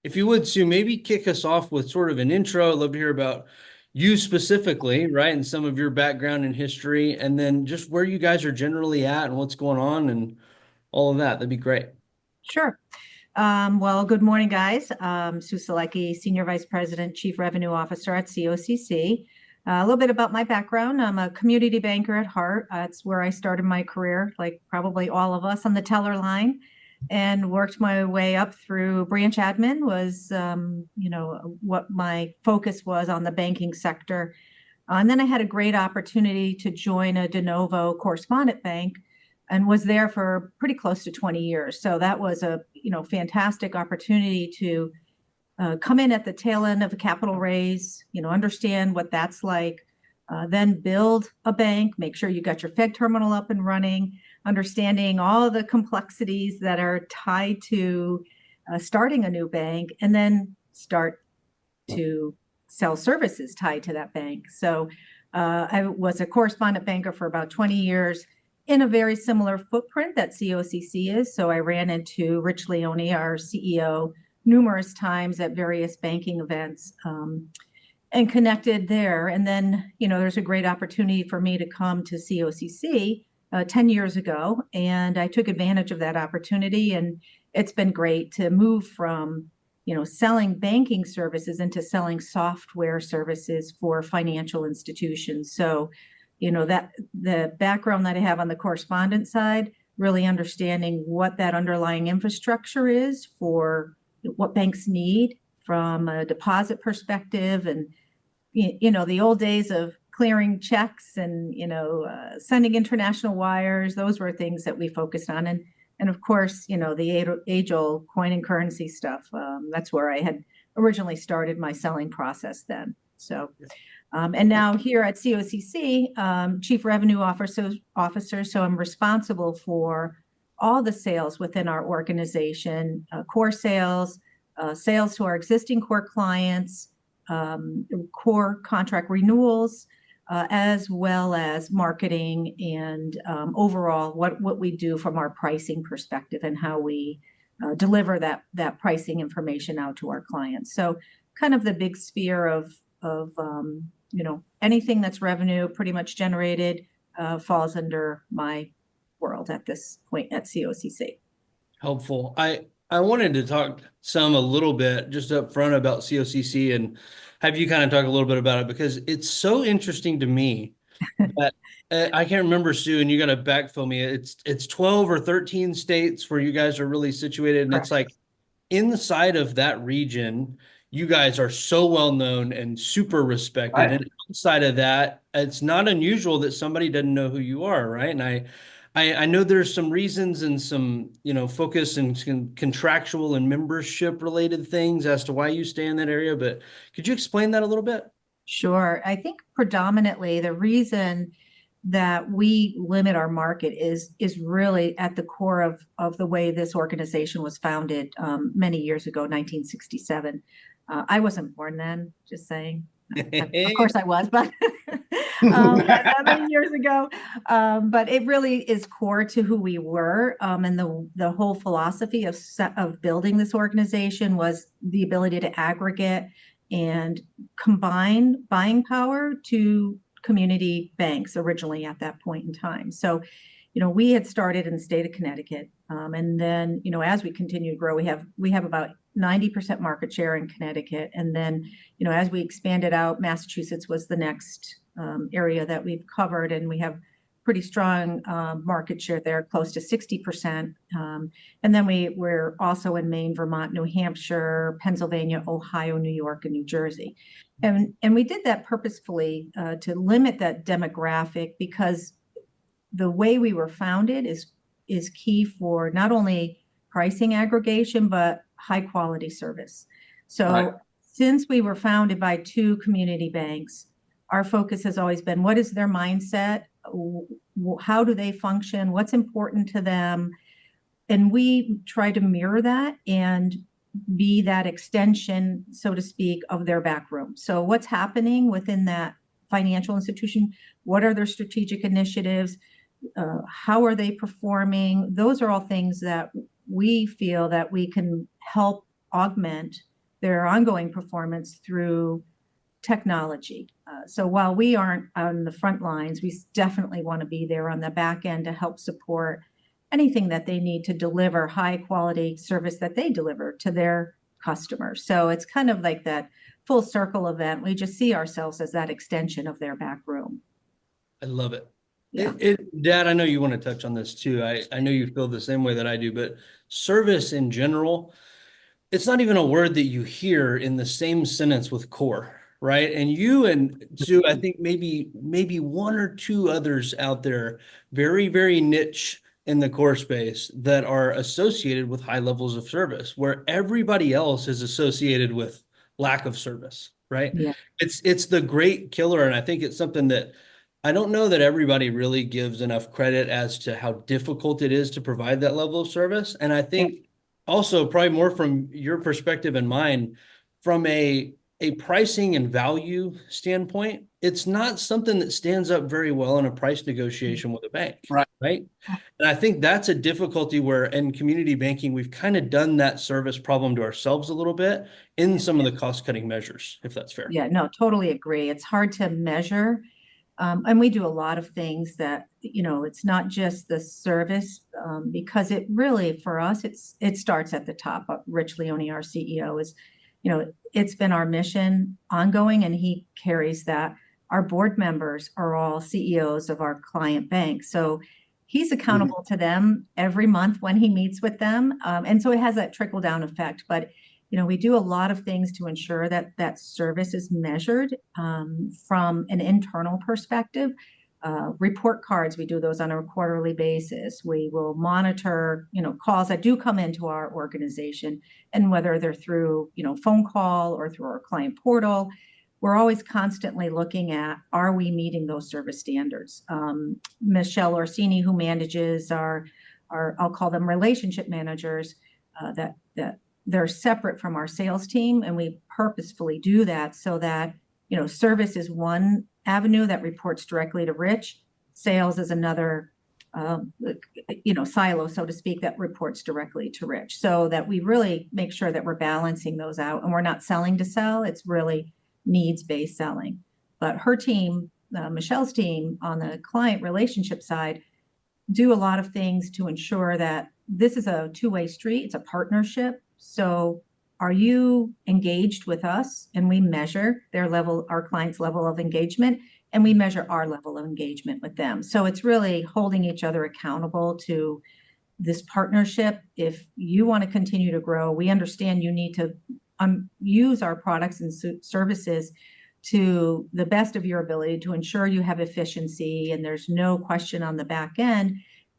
if you would, Sue, maybe kick us off with sort of an intro. I'd love to hear about you specifically, right, and some of your background and history, and then just where you guys are generally at and what's going on and all of that. That'd be great. Sure. Well, good morning, guys. Sue Salecky, Senior Vice President, Chief Revenue Officer at COCC. A little bit about my background. I'm a community banker at heart. That's where I started my career, like probably all of us on the teller line, and worked my way up through branch admin was, what my focus was on the banking sector. And then I had a great opportunity to join a de novo correspondent bank and was there for pretty close to 20 years. So that was a fantastic opportunity to come in at the tail end of a capital raise, understand what that's like, then build a bank, make sure you got your Fed terminal up and running, understanding all the complexities that are tied to starting a new bank, and then start to sell services tied to that bank. So I was a correspondent banker for about 20 years in a very similar footprint that COCC is. So I ran into Rich Leone, our CEO, numerous times at various banking events, and connected there. And then, there's a great opportunity for me to come to COCC 10 years ago, and I took advantage of that opportunity. And it's been great to move from selling banking services into selling software services for financial institutions. So, that the background that I have on the correspondent side, really understanding what that underlying infrastructure is for what banks need from a deposit perspective, and the old days of clearing checks and sending international wires. Those were things that we focused on, and of course, the age-old coin and currency stuff. That's where I had originally started my selling process then. So, and now here at COCC, Chief Revenue Officer. So I'm responsible for all the sales within our organization, core sales, sales to our existing core clients, core contract renewals, as well as marketing and overall what we do from our pricing perspective and how we deliver that pricing information out to our clients. So kind of the big sphere of anything that's revenue pretty much generated falls under my world at this point at COCC. Helpful. I wanted to talk a little bit just up front about COCC and have you kind of talk a little bit about it because it's so interesting to me that I can't remember, Sue, and you got to backfill me. It's 12 or 13 states where you guys are really situated, and it's like inside of that region, you guys are so well known and super respected. Right. And outside of that, it's not unusual that somebody doesn't know who you are, right? And I know there's some reasons and some, focus and contractual and membership related things as to why you stay in that area, but could you explain that a little bit? Sure. I think predominantly the reason that we limit our market is really at the core of the way this organization was founded many years ago, 1967. I wasn't born then, just saying. Of course I was, but that many years ago. But it really is core to who we were. And the whole philosophy of building this organization was the ability to aggregate and combine buying power to community banks originally at that point in time. So, we had started in the state of Connecticut. And then, as we continue to grow, we have about 90% market share in Connecticut. And then, as we expanded out, Massachusetts was the next area that we've covered. And we have pretty strong market share there, close to 60%. And then we're also in Maine, Vermont, New Hampshire, Pennsylvania, Ohio, New York, and New Jersey. And we did that purposefully to limit that demographic because the way we were founded is key for not only pricing aggregation, but high quality service. So right. Since we were founded by two community banks, our focus has always been what is their mindset? How do they function? What's important to them? And we try to mirror that and be that extension, so to speak, of their back room. So what's happening within that financial institution? What are their strategic initiatives? How are they performing? Those are all things that we feel that we can help augment their ongoing performance through technology. So while we aren't on the front lines, we definitely want to be there on the back end to help support anything that they need to deliver high quality service that they deliver to their customers. So it's kind of like that full circle event. We just see ourselves as that extension of their back room. I love it. Yeah. Dad, I know you want to touch on this too. I know you feel the same way that I do, but service in general, it's not even a word that you hear in the same sentence with core, right? And you and Sue, I think maybe one or two others out there, very, very niche in the core space that are associated with high levels of service, where everybody else is associated with lack of service, right? Yeah. It's the great killer, and I think it's something that I don't know that everybody really gives enough credit as to how difficult it is to provide that level of service. And I Yeah. think also probably more from your perspective and mine, from a pricing and value standpoint, it's not something that stands up very well in a price negotiation with a bank, Right. right? And I think that's a difficulty where in community banking, we've kind of done that service problem to ourselves a little bit in some of the cost-cutting measures, if that's fair. Yeah, no, totally agree. It's hard to measure. And we do a lot of things that, it's not just the service, because it really, for us, it starts at the top. Rich Leone, our CEO, it's been our mission ongoing, and he carries that. Our board members are all CEOs of our client bank. So he's accountable to them every month when he meets with them. And so it has that trickle down effect. But we do a lot of things to ensure that that service is measured from an internal perspective. Report cards, we do those on a quarterly basis. We will monitor, calls that do come into our organization, and whether they're through, phone call or through our client portal, we're always constantly looking at, are we meeting those service standards? Michelle Orsini, who manages our I'll call them relationship managers, that they're separate from our sales team, and we purposefully do that so that service is one avenue that reports directly to Rich. Sales is another silo, so to speak, that reports directly to Rich, so that we really make sure that we're balancing those out, and we're not selling to sell. It's really needs-based selling. But her team, Michelle's team on the client relationship side, do a lot of things to ensure that this is a two-way street. It's a partnership. So are you engaged with us? And we measure our client's level of engagement, and we measure our level of engagement with them. So it's really holding each other accountable to this partnership. If you want to continue to grow, we understand you need to use our products and services to the best of your ability to ensure you have efficiency and there's no question on the back end.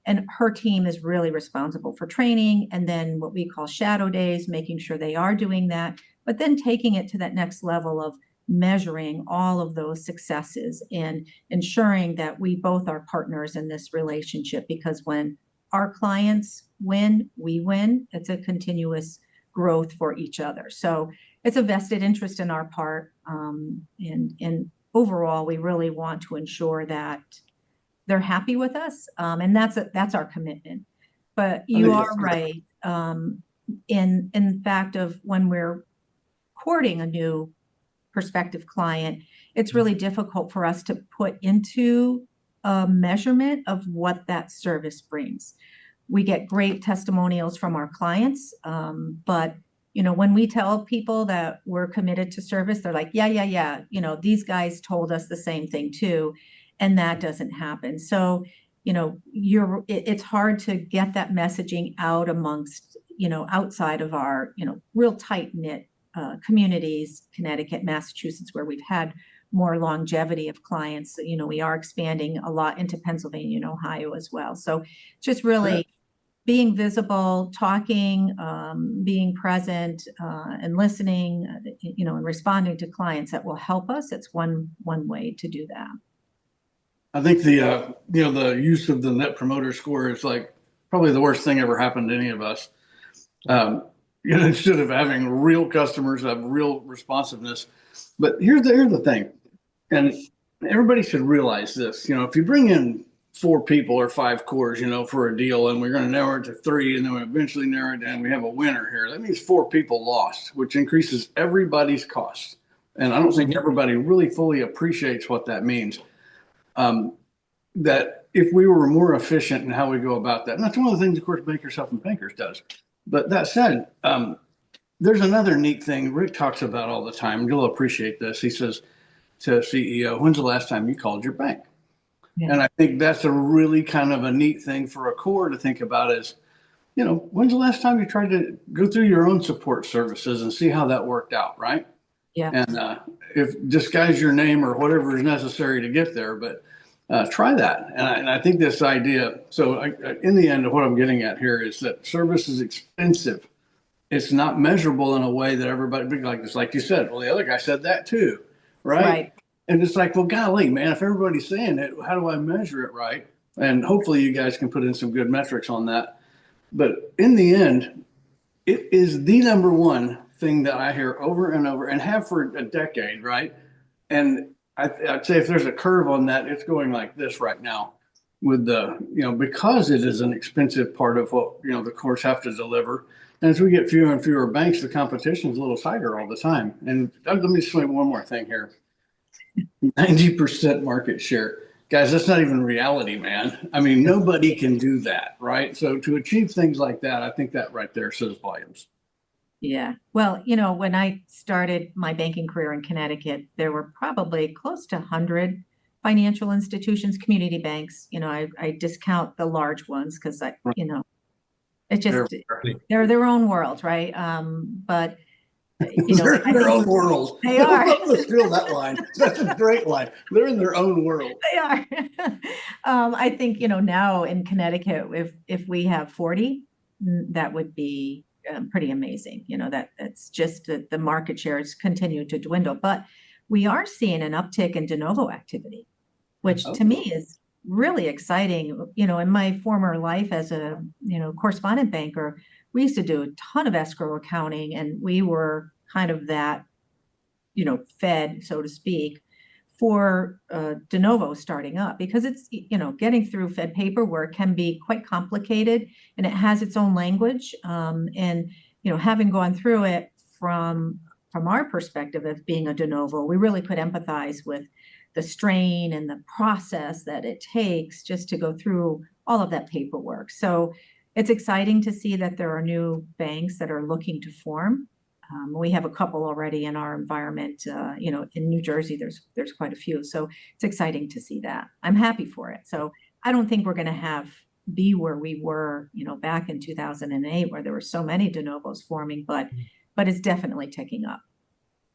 And her team is really responsible for training, and then what we call shadow days, making sure they are doing that, but then taking it to that next level of measuring all of those successes and ensuring that we both are partners in this relationship, because when our clients win, we win. It's a continuous growth for each other. So it's a vested interest in our part. And overall, we really want to ensure that they're happy with us. And that's our commitment. But you are right. In fact, of when we're courting a new prospective client, it's really difficult for us to put into a measurement of what that service brings. We get great testimonials from our clients, but when we tell people that we're committed to service, they're like, yeah. These guys told us the same thing too, and that doesn't happen. So, it's hard to get that messaging out amongst, outside of our, real tight knit communities, Connecticut, Massachusetts, where we've had more longevity of clients. We are expanding a lot into Pennsylvania and Ohio as well. So just really being visible, talking, being present, and listening, and responding to clients that will help us. It's one way to do that. I think the use of the Net Promoter Score is like probably the worst thing ever happened to any of us. Instead of having real customers have real responsiveness. But here's the thing, and everybody should realize this. If you bring in 4 people or 5 cores, for a deal, and we're going to narrow it to 3, and then we eventually narrow it down. We have a winner here. That means 4 people lost, which increases everybody's cost. And I don't think everybody really fully appreciates what that means. That if we were more efficient in how we go about that, and that's one of the things, of course, Bankers Helping Bankers does. But that said, there's another neat thing Rick talks about all the time. You'll appreciate this. He says to a CEO, "When's the last time you called your bank?" Yeah. And I think that's a really kind of a neat thing for a core to think about is, when's the last time you tried to go through your own support services and see how that worked out, right? Yeah. And if disguise your name or whatever is necessary to get there, but try that. And I think this idea, so in the end, what I'm getting at here is that service is expensive. It's not measurable in a way that everybody, like you said, well, the other guy said that too, right? Right. And it's like, well, golly, man, if everybody's saying it, how do I measure it right? And hopefully you guys can put in some good metrics on that. But in the end, it is the number one thing that I hear over and over and have for a decade, right? And I'd say if there's a curve on that, it's going like this right now with because it is an expensive part of what, the courts have to deliver. And as we get fewer and fewer banks, the competition is a little tighter all the time. And let me just say one more thing here. 90% market share. Guys, that's not even reality, man. I mean, nobody can do that, right? So to achieve things like that, I think that right there says volumes. Yeah. Well, when I started my banking career in Connecticut, there were probably close to 100 financial institutions, community banks. I discount the large ones because it just, they're their own world, right? But they're in their own world. They are. I'm going to steal that line. That's a great line. They're in their own world. They are. I think, now in Connecticut, if we have 40, that would be pretty amazing. That's just that the market shares continue to dwindle. But we are seeing an uptick in de novo activity, which to me is really exciting. In my former life as a, correspondent banker, we used to do a ton of escrow accounting, and we were kind of that, fed, so to speak, for de novo starting up, because it's, getting through Fed paperwork can be quite complicated, and it has its own language. And, having gone through it from our perspective of being a de novo, we really could empathize with the strain and the process that it takes just to go through all of that paperwork. So it's exciting to see that there are new banks that are looking to form. We have a couple already in our environment. In New Jersey, there's quite a few. So it's exciting to see that. I'm happy for it. So I don't think we're going to be where we were, back in 2008, where there were so many de novos forming, but it's definitely ticking up.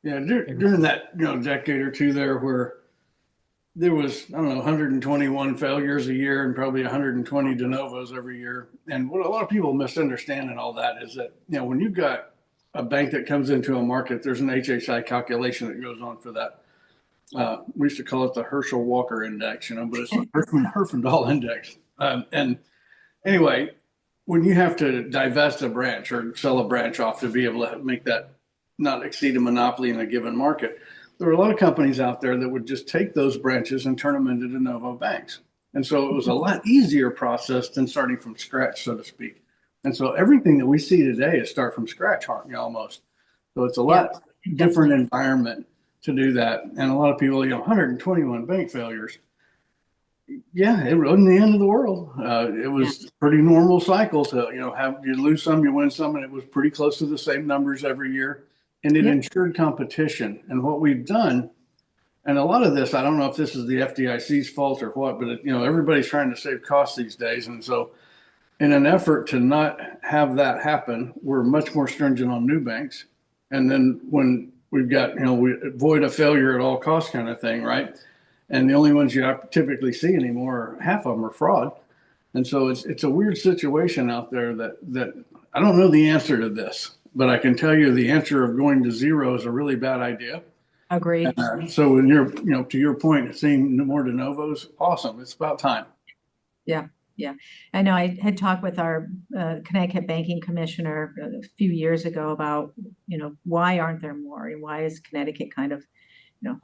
Yeah, during that decade or two there, where there was, I don't know, 121 failures a year and probably 120 de novos every year. And what a lot of people misunderstand in all that is that, when you've got a bank that comes into a market, there's an HHI calculation that goes on for that. We used to call it the Herschel Walker Index, but it's the Herfindahl Index. And anyway, when you have to divest a branch or sell a branch off to be able to make that not exceed a monopoly in a given market, there were a lot of companies out there that would just take those branches and turn them into de novo banks. And so it was a lot easier process than starting from scratch, so to speak. And so everything that we see today is start from scratch, almost. So it's a lot different environment to do that. And a lot of people, 121 bank failures. Yeah, it wasn't the end of the world. It was pretty normal cycle to, have you lose some, you win some, and it was pretty close to the same numbers every year. And it ensured competition. And what we've done, and a lot of this, I don't know if this is the FDIC's fault or what, but everybody's trying to save costs these days. And so in an effort to not have that happen, we're much more stringent on new banks. And then when we've got, we avoid a failure at all costs kind of thing, right? And the only ones you typically see anymore, half of them are fraud. And so it's a weird situation out there that I don't know the answer to this, but I can tell you the answer of going to zero is a really bad idea. Agreed. So when you're, to your point, seeing more de novos, awesome. It's about time. Yeah. Yeah. I know I had talked with our Connecticut banking commissioner a few years ago about, why aren't there more? And why is Connecticut kind of,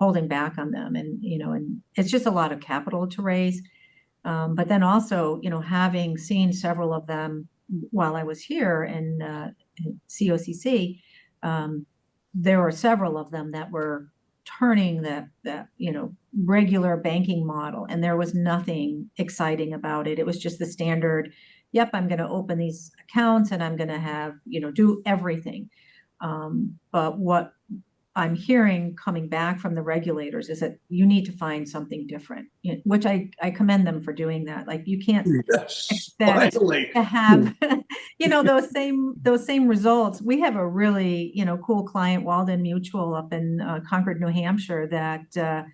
holding back on them? And, and it's just a lot of capital to raise. But then also, having seen several of them while I was here in COCC, there were several of them that were turning the regular banking model, and there was nothing exciting about it. It was just the standard, yep, I'm going to open these accounts and I'm going to have, do everything. But what I'm hearing coming back from the regulators is that you need to find something different, which I commend them for doing that. Like, you can't Yes, expect finally. to have those same results. We have a really cool client, Walden Mutual, up in Concord, New Hampshire, that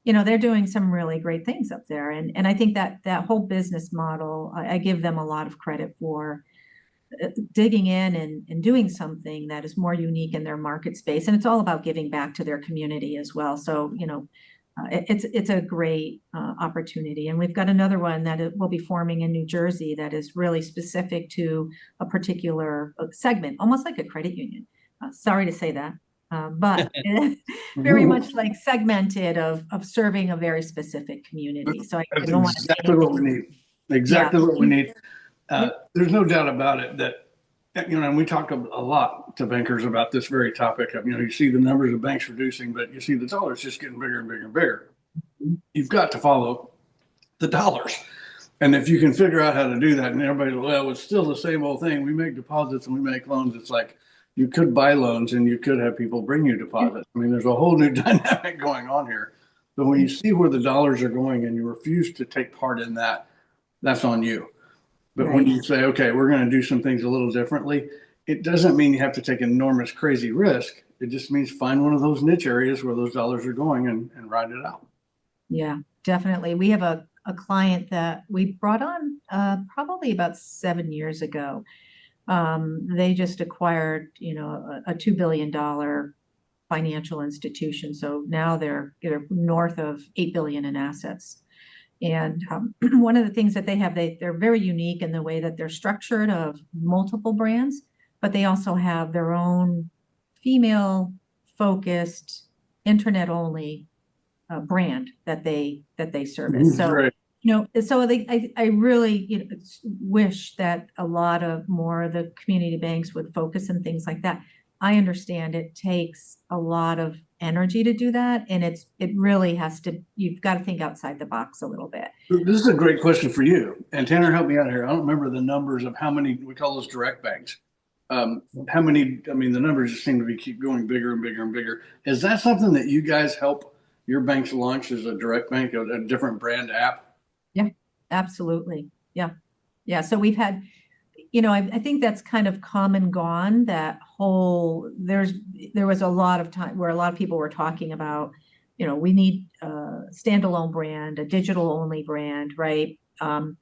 they're doing some really great things up there, and I think that whole business model, I give them a lot of credit for digging in and doing something that is more unique in their market space. And it's all about giving back to their community as well. So, it's a great opportunity. And we've got another one that will be forming in New Jersey that is really specific to a particular segment, almost like a credit union. Sorry to say that, but very much like segmented of serving a very specific community. So I That's don't want to say exactly what we anything. need. Exactly Yeah. what we need. There's no doubt about it that, and we talk a lot to bankers about this very topic of, you see the numbers of banks reducing, but you see the dollars just getting bigger and bigger and bigger. You've got to follow the dollars. And if you can figure out how to do that, and everybody, well, it's still the same old thing. We make deposits and we make loans. It's like you could buy loans and you could have people bring you deposits. I mean, there's a whole new dynamic going on here. But when you see where the dollars are going and you refuse to take part in that, that's on you. But when you say, okay, we're going to do some things a little differently, it doesn't mean you have to take enormous, crazy risk. It just means find one of those niche areas where those dollars are going and ride it out. Yeah, definitely. We have a client that we brought on probably about 7 years ago. They just acquired, a $2 billion financial institution. So now they're north of 8 billion in assets. And one of the things that they have, they're very unique in the way that they're structured, of multiple brands, but they also have their own female focused, internet only brand that they service. So, Right. I really, wish that a lot of more of the community banks would focus on things like that. I understand it takes a lot of energy to do that, and it really has to. You've got to think outside the box a little bit. This is a great question for you. And Tanner, help me out here. I don't remember the numbers of how many we call those direct banks. How many, I mean, the numbers just seem to keep going bigger and bigger and bigger. Is that something that you guys help your banks launch as a direct bank, a different brand app? Yeah, absolutely. Yeah. Yeah. So we've had, I think that's kind of come and gone. That whole, there was a lot of time where a lot of people were talking about, we need a standalone brand, a digital only brand, right? And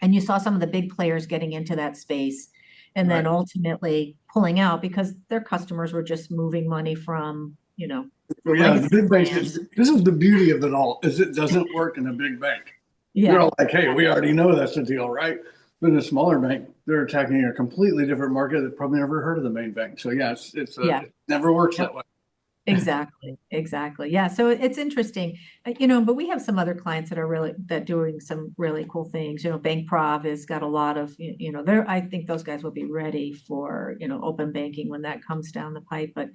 you saw some of the big players getting into that space and then ultimately pulling out because their customers were just moving money from, Well, yeah, the big banks, brands. this is the beauty of it all, is it doesn't work in a big bank. They're Yeah. all like, hey, we already know that's the deal, right? But in a smaller bank, they're attacking a completely different market that probably never heard of the main bank. So yeah, Yeah. it never works that way. Exactly. Yeah. So it's interesting, but we have some other clients that are doing some really cool things. Bank Prov has got a lot of, I think those guys will be ready for, open banking when that comes down the pipe. But,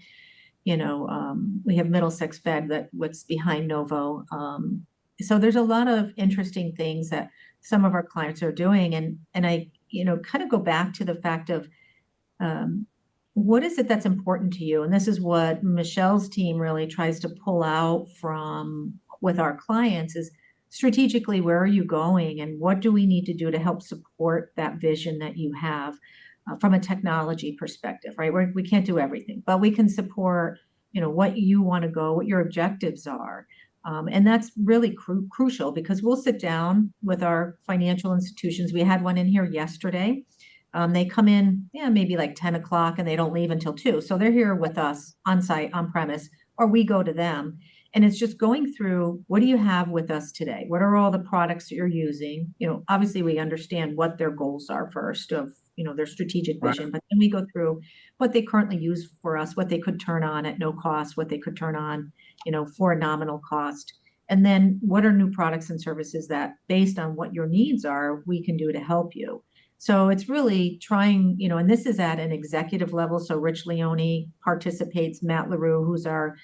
we have Middlesex Fed, what's behind Novo. So there's a lot of interesting things that some of our clients are doing. And I, kind of go back to the fact of, what is it that's important to you? And this is what Michelle's team really tries to pull out from with our clients is strategically, where are you going and what do we need to do to help support that vision that you have from a technology perspective, right? We can't do everything, but we can support, what you want to go, what your objectives are. And that's really crucial because we'll sit down with our financial institutions. We had one in here yesterday. They come in, maybe like 10 o'clock and they don't leave until 2. So they're here with us on site, on premise, or we go to them. And it's just going through, what do you have with us today? What are all the products that you're using? Obviously we understand what their goals are first of, their strategic vision, but then we go through what they currently use for us, what they could turn on at no cost, what they could turn on, for a nominal cost. And then what are new products and services that, based on what your needs are, we can do to help you. So it's really trying, and this is at an executive level. So Rich Leone participates, Matt LaRue, who's our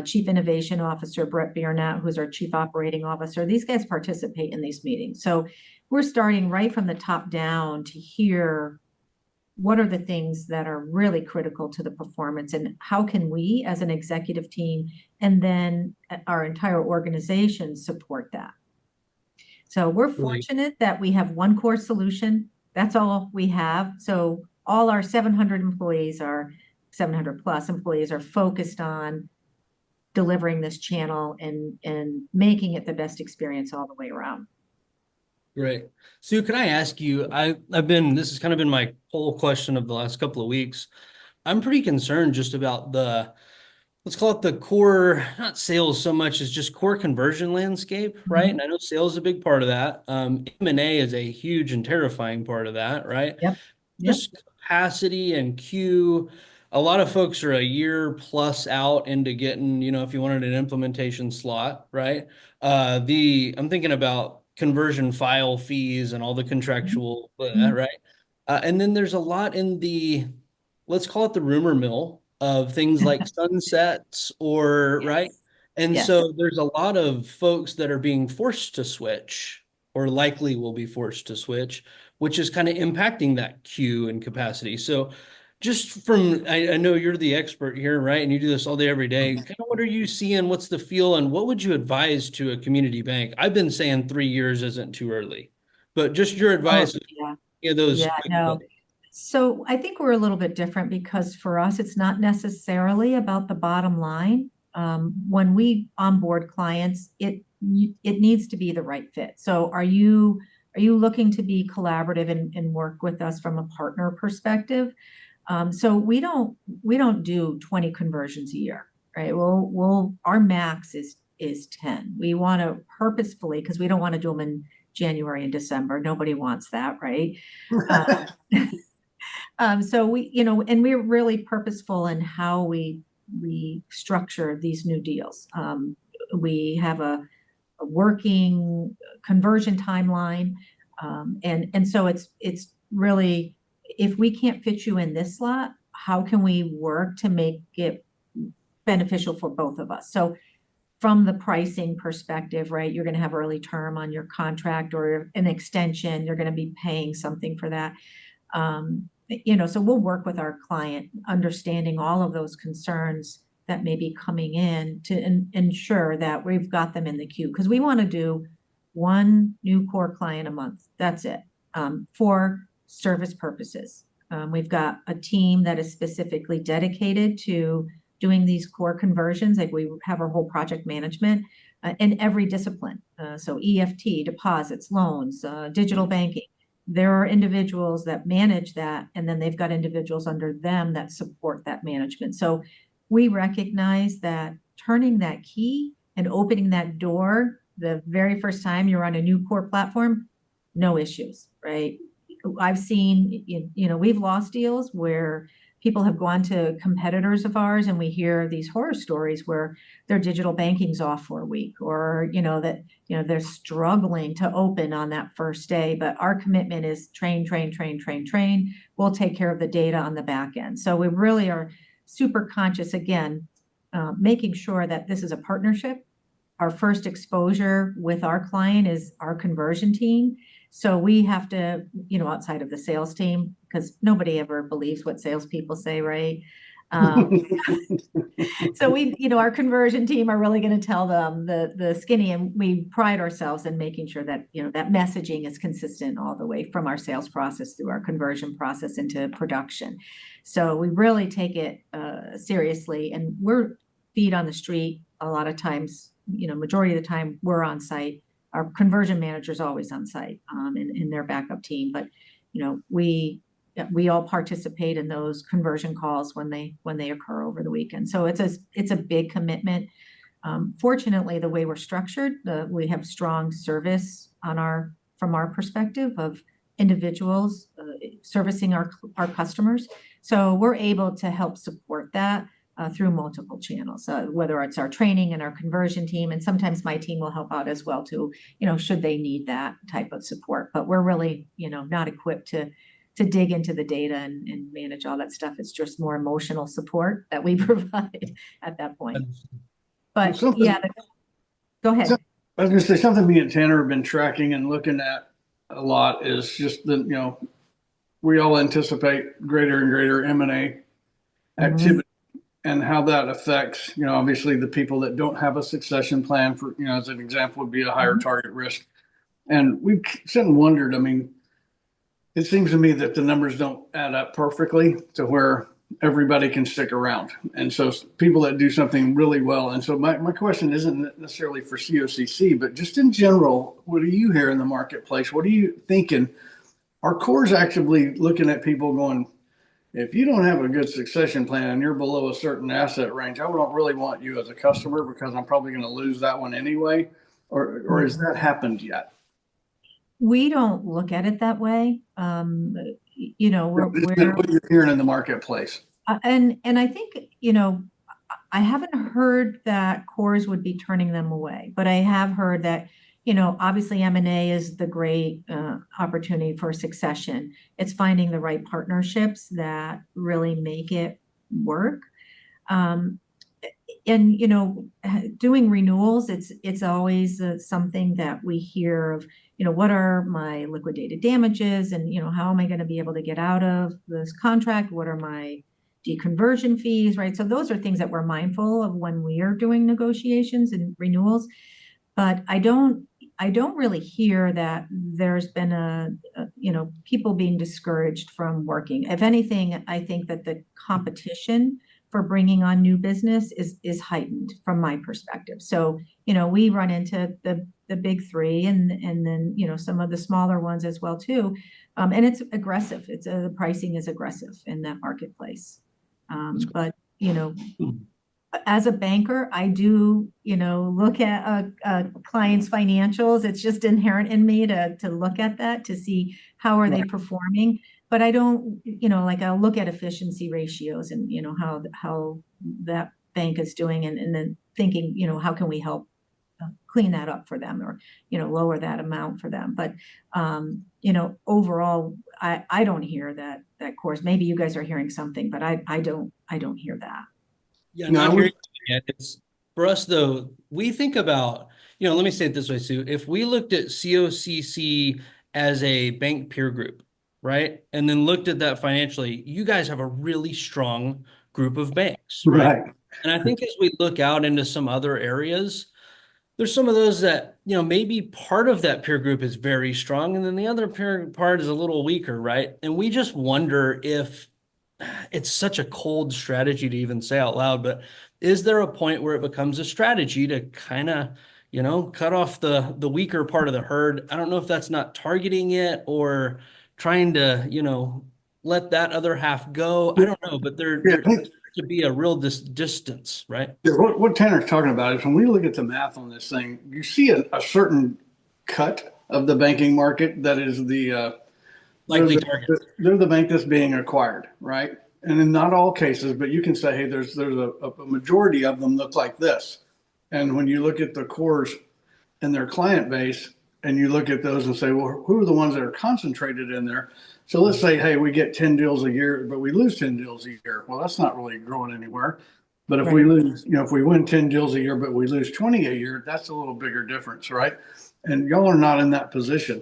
Chief Innovation Officer, Brett Biernat, who's our Chief Operating Officer. These guys participate in these meetings. So we're starting right from the top down to hear what are the things that are really critical to the performance, and how can we as an executive team and then our entire organization support that. So we're fortunate that we have one core solution. That's all we have. So all our 700 employees, our 700 plus employees, are focused on delivering this channel and making it the best experience all the way around. Great. Sue, can I ask you, this has kind of been my whole question of the last couple of weeks. I'm pretty concerned just about let's call it the core, not sales so much as just core conversion landscape, right? And I know sales is a big part of that. M&A is a huge and terrifying part of that, right? Yep. Just capacity and queue. A lot of folks are a year plus out into getting, if you wanted an implementation slot, right? I'm thinking about conversion file fees and all the contractual, right? And then there's a lot in let's call it the rumor mill of things like sunsets right? And Yes. so there's a lot of folks that are being forced to switch or likely will be forced to switch, which is kind of impacting that queue and capacity. So just I know you're the expert here, right? And you do this all day, every day. Kind of what are you seeing? What's the feel? And what would you advise to a community bank? I've been saying 3 years isn't too early, but just your advice, those. Yeah, no. So I think we're a little bit different because for us, it's not necessarily about the bottom line. When we onboard clients, it needs to be the right fit. So are you looking to be collaborative and work with us from a partner perspective? So we don't do 20 conversions a year, right? Our max is 10. We want to purposefully, because we don't want to do them in January and December. Nobody wants that, right? So and we're really purposeful in how we structure these new deals. We have a working conversion timeline, and so it's really, if we can't fit you in this slot, how can we work to make it beneficial for both of us? So from the pricing perspective, right, you're going to have early term on your contract or an extension. You're going to be paying something for that. So we'll work with our client, understanding all of those concerns that may be coming in to ensure that we've got them in the queue, because we want to do one new core client a month. That's it, for service purposes. We've got a team that is specifically dedicated to doing these core conversions. Like, we have our whole project management in every discipline. So EFT, deposits, loans, digital banking. There are individuals that manage that, and then they've got individuals under them that support that management. So we recognize that turning that key and opening that door the very first time you're on a new core platform, no issues, right? I've seen, we've lost deals where people have gone to competitors of ours, and we hear these horror stories where their digital banking's off for a week, or they're struggling to open on that first day. But our commitment is train. We'll take care of the data on the back end. So we really are super conscious, again, making sure that this is a partnership. Our first exposure with our client is our conversion team. So we have to, outside of the sales team, because nobody ever believes what salespeople say, right? So our conversion team are really going to tell them the skinny, and we pride ourselves in making sure that, that messaging is consistent all the way from our sales process through our conversion process into production. So we really take it seriously, and we're feet on the street a lot of times. Majority of the time we're on site. Our conversion manager is always on site in their backup team, but we all participate in those conversion calls when they occur over the weekend. So it's a big commitment. Fortunately, the way we're structured, we have strong service from our perspective of individuals servicing our customers. So we're able to help support that. through multiple channels, whether it's our training and our conversion team, and sometimes my team will help out as well too, should they need that type of support. But we're really, not equipped to dig into the data and manage all that stuff. It's just more emotional support that we provide at that point. Well, But yeah, go ahead. I was going to say something me and Tanner have been tracking and looking at a lot is just that, we all anticipate greater and greater M&A activity and how that affects, obviously the people that don't have a succession plan for, as an example would be a higher target risk. And we've sat and wondered, I mean, it seems to me that the numbers don't add up perfectly to where everybody can stick around. And so people that do something really well. And so my question isn't necessarily for COCC, but just in general, what do you hear in the marketplace? What are you thinking? Are cores actively looking at people going, if you don't have a good succession plan and you're below a certain asset range, I don't really want you as a customer because I'm probably going to lose that one anyway? Or has that happened yet? We don't look at it that way. What you're hearing in the marketplace. And I think, I haven't heard that cores would be turning them away, but I have heard that, obviously M&A is the great opportunity for succession. It's finding the right partnerships that really make it work. And doing renewals, it's always something that we hear of, what are my liquidated damages, and how am I going to be able to get out of this contract? What are my deconversion fees, right? So those are things that we're mindful of when we are doing negotiations and renewals. But I don't really hear that there's been people being discouraged from working. If anything, I think that the competition for bringing on new business is heightened from my perspective. So, we run into the big three and then, some of the smaller ones as well too. And it's aggressive. The pricing is aggressive in that marketplace. But, as a banker, I do, look at a client's financials. It's just inherent in me to look at that, to see how are they performing. But I don't, I'll look at efficiency ratios and, how that bank is doing and then thinking, how can we help clean that up for them or, lower that amount for them. But, overall, I don't hear that course. Maybe you guys are hearing something, but I don't hear that. Yeah, not hearing it. It's for us though, we think about, let me say it this way, Sue. If we looked at COCC as a bank peer group, right? And then looked at that financially, you guys have a really strong group of banks, right? And I think as we look out into some other areas, there's some of those that, maybe part of that peer group is very strong, and then the other part is a little weaker, right? And we just wonder if it's such a cold strategy to even say out loud, but is there a point where it becomes a strategy to kind of, cut off the weaker part of the herd? I don't know if that's not targeting it or trying to, let that other half go. I don't know, but there to be a real distance, right? Yeah, what Tanner's talking about is when we look at the math on this thing, you see a certain cut of the banking market that is the likely target. They're the bank that's being acquired, right? And in not all cases, but you can say, hey, there's a majority of them look like this. And when you look at the cores and their client base, and you look at those and say, well, who are the ones that are concentrated in there? So let's say, hey, we get 10 deals a year, but we lose 10 deals a year. Well, that's not really growing anywhere. But if we lose, if we win 10 deals a year, but we lose 20 a year, that's a little bigger difference, right? And y'all are not in that position.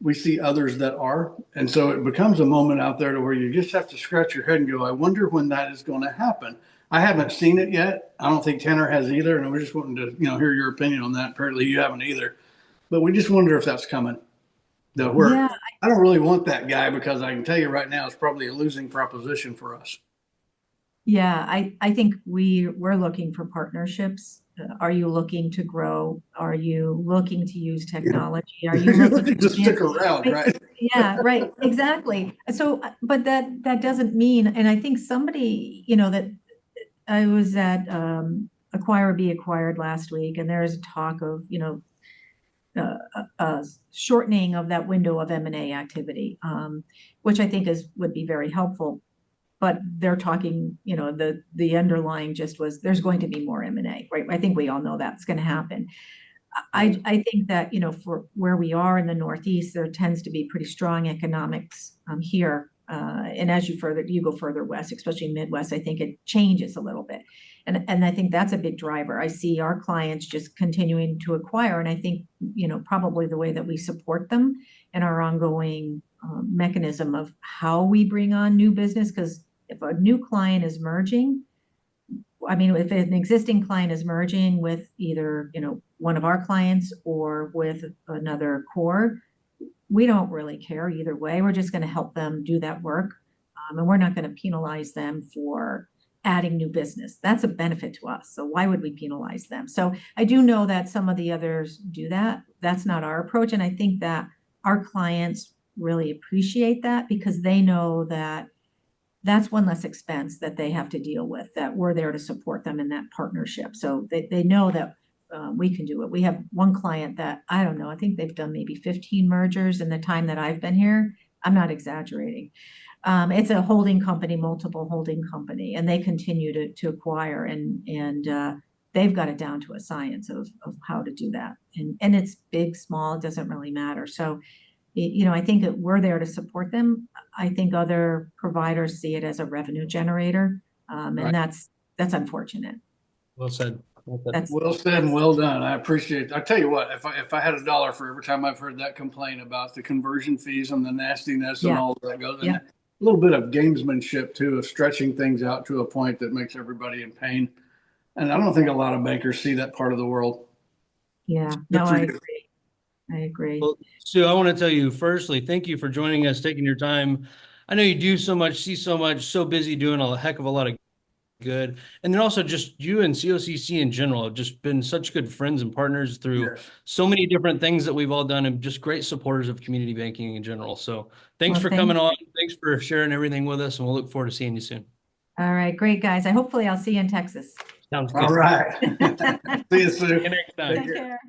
We see others that are. And so it becomes a moment out there to where you just have to scratch your head and go, I wonder when that is going to happen. I haven't seen it yet. I don't think Tanner has either. And we're just wanting to, hear your opinion on that. Apparently you haven't either. But we just wonder if that's coming. I don't really want that guy because I can tell you right now, it's probably a losing proposition for us. Yeah, I think we're looking for partnerships. Are you looking to grow? Are you looking to use technology? Are you looking to stick around, right? Yeah, right, exactly. So, but that doesn't mean, and I think somebody, that I was at Acquire Be Acquired last week, and there's talk of, shortening of that window of M&A activity, which I think would be very helpful. but they're talking, the underlying just was there's going to be more M&A, right? I think we all know that's going to happen. I think that, for where we are in the Northeast, there tends to be pretty strong economics here. And as you go further west, especially Midwest, I think it changes a little bit. And I think that's a big driver. I see our clients just continuing to acquire. And I think, probably the way that we support them and our ongoing mechanism of how we bring on new business, because if a new client is merging, if an existing client is merging with either, one of our clients or with another core, we don't really care either way. We're just going to help them do that work. And we're not going to penalize them for adding new business. That's a benefit to us. So why would we penalize them? So I do know that some of the others do that. That's not our approach. And I think that our clients really appreciate that because they know that that's one less expense that they have to deal with, that we're there to support them in that partnership. So they know that we can do it. We have one client that, I don't know, I think they've done maybe 15 mergers in the time that I've been here. I'm not exaggerating. It's a holding company, multiple holding company, and they continue to acquire and they've got it down to a science of how to do that. And it's big, small, it doesn't really matter. So, I think that we're there to support them. I think other providers see it as a revenue generator. And Right. that's unfortunate. Well said. Well said. That's Well said and well done. I appreciate it. I tell you what, if I had $1 for every time I've heard that complaint about the conversion fees and the nastiness and Yeah. all that goes, and Yeah. a little bit of gamesmanship too, of stretching things out to a point that makes everybody in pain. And I don't think a lot of bankers see that part of the world. yeah. Good No, for I you. agree. I agree. Well, Sue, I want to tell you firstly, thank you for joining us, taking your time. I know you do so much, see so much, so busy doing a heck of a lot of good. And then also just you and COCC in general have just been such good friends and partners through Yes. so many different things that we've all done and just great supporters of community banking in general. So thanks Well, for thank coming you. on. Thanks for sharing everything with us, and we'll look forward to seeing you soon. All right, great, guys. Hopefully I'll see you in Texas. Sounds good. All right. See you soon. See you next time. Take Take care. care.